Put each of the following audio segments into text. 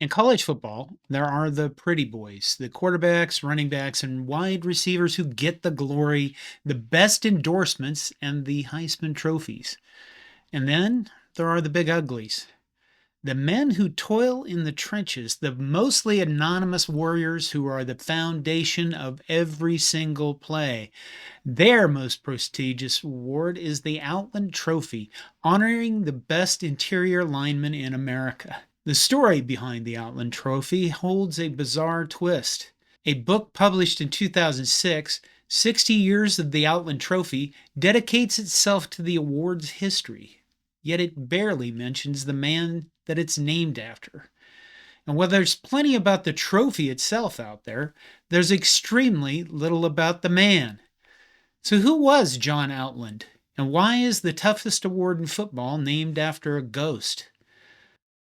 In college football, there are the pretty boys, the quarterbacks, running backs, and wide receivers who get the glory, the best endorsements, and the Heisman trophies. And then there are the big uglies, the men who toil in the trenches, the mostly anonymous warriors who are the foundation of every single play. Their most prestigious award is the Outland Trophy, honoring the best interior lineman in America. The story behind the Outland Trophy holds a bizarre twist. A book published in 2006, 60 Years of the Outland Trophy, dedicates itself to the award's history, yet it barely mentions the man that it's named after. And while there's plenty about the trophy itself out there, there's extremely little about the man. So, who was John Outland? And why is the toughest award in football named after a ghost?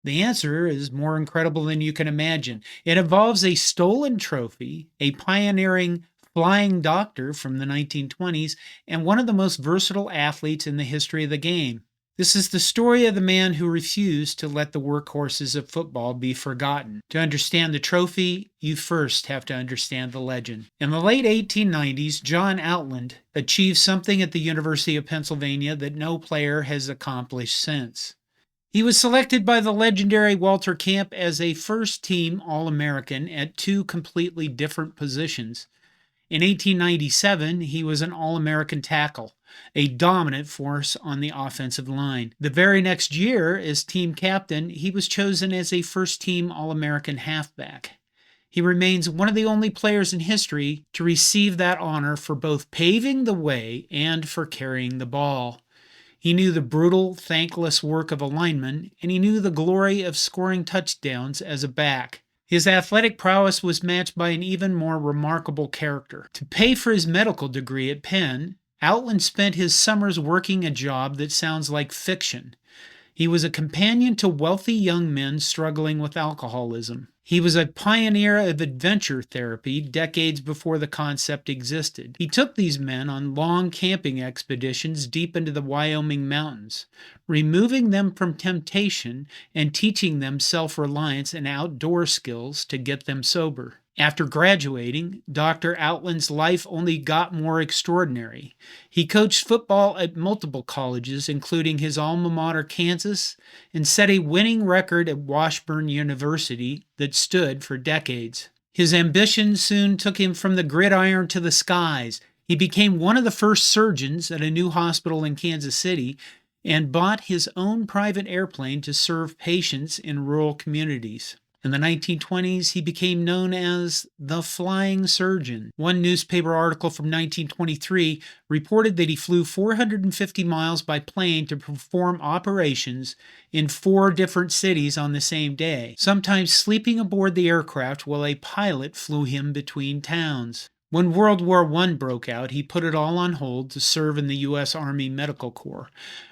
The answer is more incredible than you can imagine. It involves a stolen trophy, a pioneering flying doctor from the 1920s, and one of the most versatile athletes in the history of the game. This is the story of the man who refused to let the workhorses of football be forgotten. To understand the trophy, you first have to understand the legend. In the late 1890s, John Outland achieved something at the University of Pennsylvania that no player has accomplished since. He was selected by the legendary Walter Camp as a first-team All-American at two completely different positions. In 1897, he was an All-American tackle, a dominant force on the offensive line. The very next year, as team captain, he was chosen as a first-team All-American halfback. He remains one of the only players in history to receive that honor for both paving the way and for carrying the ball. He knew the brutal, thankless work of a lineman, and he knew the glory of scoring touchdowns as a back. His athletic prowess was matched by an even more remarkable character. To pay for his medical degree at Penn, Outland spent his summers working a job that sounds like fiction. He was a companion to wealthy young men struggling with alcoholism. He was a pioneer of adventure therapy decades before the concept existed. He took these men on long camping expeditions deep into the Wyoming mountains, removing them from temptation and teaching them self-reliance and outdoor skills to get them sober. After graduating, Dr. Outland's life only got more extraordinary. He coached football at multiple colleges, including his alma mater, Kansas, and set a winning record at Washburn University that stood for decades. His ambition soon took him from the gridiron to the skies. He became one of the first surgeons at a new hospital in Kansas City and bought his own private airplane to serve patients in rural communities. In the 1920s, he became known as the Flying Surgeon. One newspaper article from 1923 reported that he flew 450 miles by plane to perform operations in 4 different cities on the same day, sometimes sleeping aboard the aircraft while a pilot flew him between towns. When World War I broke out, he put it all on hold to serve in the U.S. Army Medical Corps,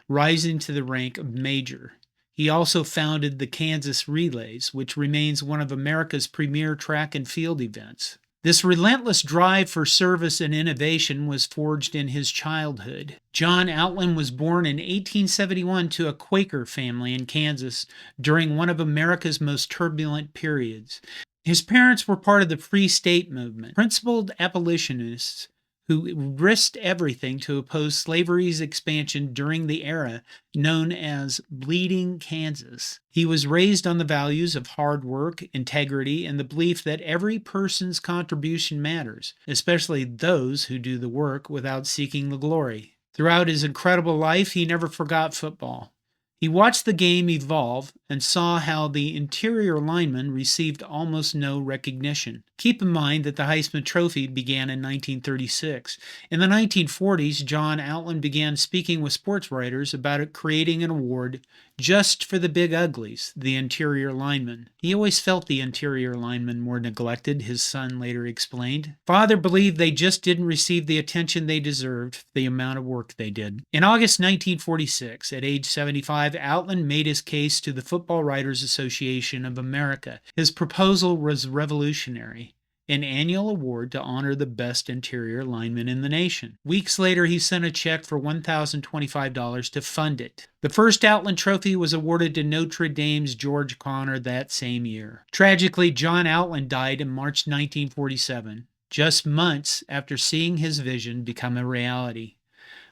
rising to the rank of major. He also founded the Kansas Relays, which remains one of America's premier track and field events. This relentless drive for service and innovation was forged in his childhood. John Outland was born in 1871 to a Quaker family in Kansas during one of America's most turbulent periods. His parents were part of the Free State movement, principled abolitionists who risked everything to oppose slavery's expansion during the era known as Bleeding Kansas. He was raised on the values of hard work, integrity, and the belief that every person's contribution matters, especially those who do the work without seeking the glory. Throughout his incredible life, he never forgot football. He watched the game evolve and saw how the interior lineman received almost no recognition. Keep in mind that the Heisman Trophy began in 1936. In the 1940s, John Outland began speaking with sports writers about creating an award just for the big uglies, the interior linemen. He always felt the interior linemen were neglected, his son later explained. Father believed they just didn't receive the attention they deserved for the amount of work they did. In August 1946, at age 75, Outland made his case to the Football Writers Association of America. His proposal was revolutionary. an annual award to honor the best interior lineman in the nation. Weeks later, he sent a check for $1,025 to fund it. The first Outland Trophy was awarded to Notre Dame's George Connor that same year. Tragically, John Outland died in March 1947, just months after seeing his vision become a reality.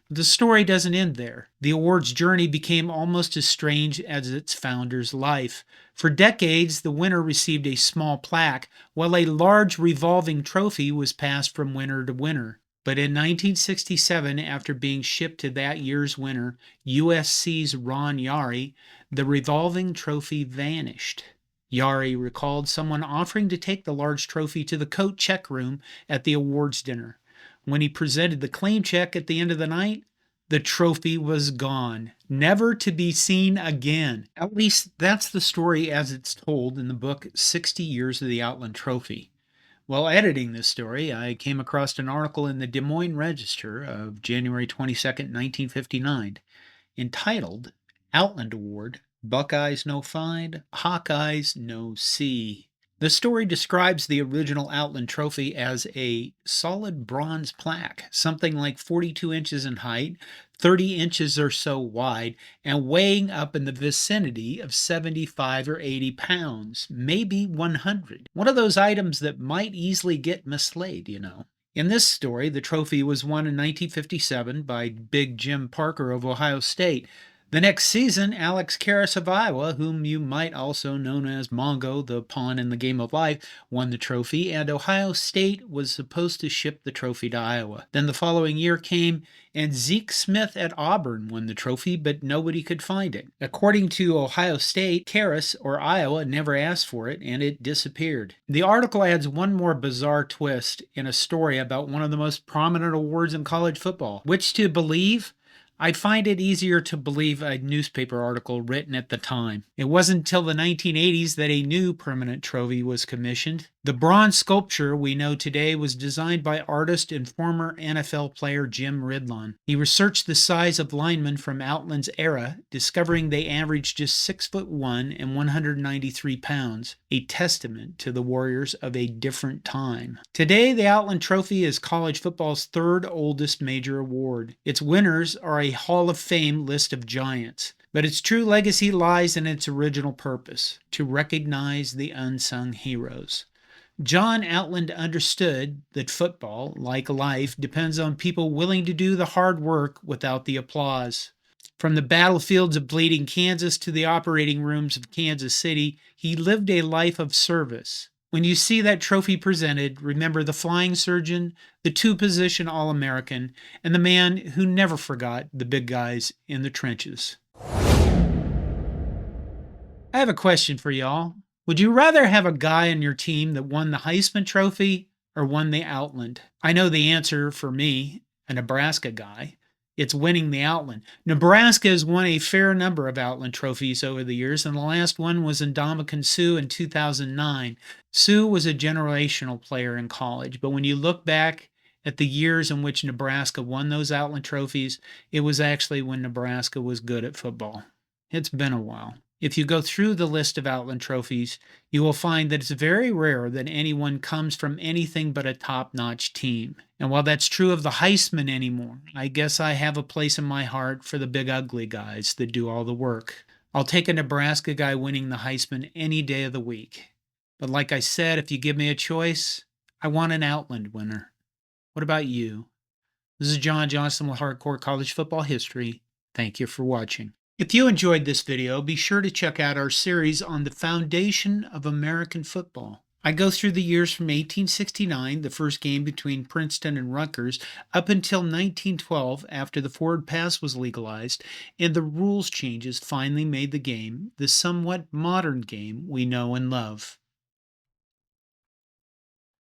The story doesn't end there. The award's journey became almost as strange as its founder's life. For decades, the winner received a small plaque, while a large revolving trophy was passed from winner to winner. But in 1967, after being shipped to that year's winner, USC's Ron Yari, the revolving trophy vanished. Yari recalled someone offering to take the large trophy to the coat check room at the awards dinner. When he presented the claim check at the end of the night, the trophy was gone, never to be seen again. At least that's the story as it's told in the book 60 Years of the Outland Trophy. While editing this story, I came across an article in the Des Moines Register of January 22nd, 1959, entitled Outland Award, Buckeyes No Find, Hawkeyes No See. The story describes the original Outland Trophy as a solid bronze plaque, something like 42 inches in height, 30 inches or so wide, and weighing up in the vicinity of 75 or 80 pounds, maybe 100. One of those items that might easily get mislaid, you know. In this story, the trophy was won in 1957 by Big Jim Parker of Ohio State. The next season, Alex Karras of Iowa, whom you might also know as Mongo, the pawn in the game of life, won the trophy, and Ohio State was supposed to ship the trophy to Iowa. Then the following year came, and Zeke Smith at Auburn won the trophy, but nobody could find it. According to Ohio State, Karras or Iowa never asked for it, and it disappeared. The article adds one more bizarre twist in a story about one of the most prominent awards in college football. Which to believe? I'd find it easier to believe a newspaper article written at the time. It wasn't until the 1980s that a new permanent trophy was commissioned. The bronze sculpture we know today was designed by artist and former NFL player Jim Ridlon. He researched the size of linemen from Outland's era, discovering they averaged just 6'1" and 193 pounds, a testament to the Warriors of a different time. Today, the Outland Trophy is college football's third oldest major award. Its winners are a Hall of Fame list of giants. But its true legacy lies in its original purpose, to recognize the unsung heroes. John Outland understood that football, like life, depends on people willing to do the hard work without the applause. From the battlefields of bleeding Kansas to the operating rooms of Kansas City, he lived a life of service. When you see that trophy presented, remember the flying surgeon, the two-position All-American, and the man who never forgot the big guys in the trenches. I have a question for y'all. Would you rather have a guy on your team that won the Heisman Trophy or won the Outland? I know the answer for me, a Nebraska guy. It's winning the Outland. Nebraska has won a fair number of Outland trophies over the years, and the last one was Ndamukong Suh in 2009. Suh was a generational player in college, but when you look back at the years in which Nebraska won those Outland trophies, it was actually when Nebraska was good at football. It's been a while. If you go through the list of Outland trophies, you will find that it's very rare that anyone comes from anything but a top-notch team. And while that's true of the Heisman anymore, I guess I have a place in my heart for the big ugly guys that do all the work. I'll take a Nebraska guy winning the Heisman any day of the week. But like I said, if you give me a choice, I want an Outland winner. What about you? This is John Johnson with Hardcore College Football History. Thank you for watching. If you enjoyed this video, be sure to check out our series on the foundation of American football. I go through the years from 1869, the first game between Princeton and Rutgers, up until 1912, after the forward pass was legalized, and the rules changes finally made the game the somewhat modern game we know and love.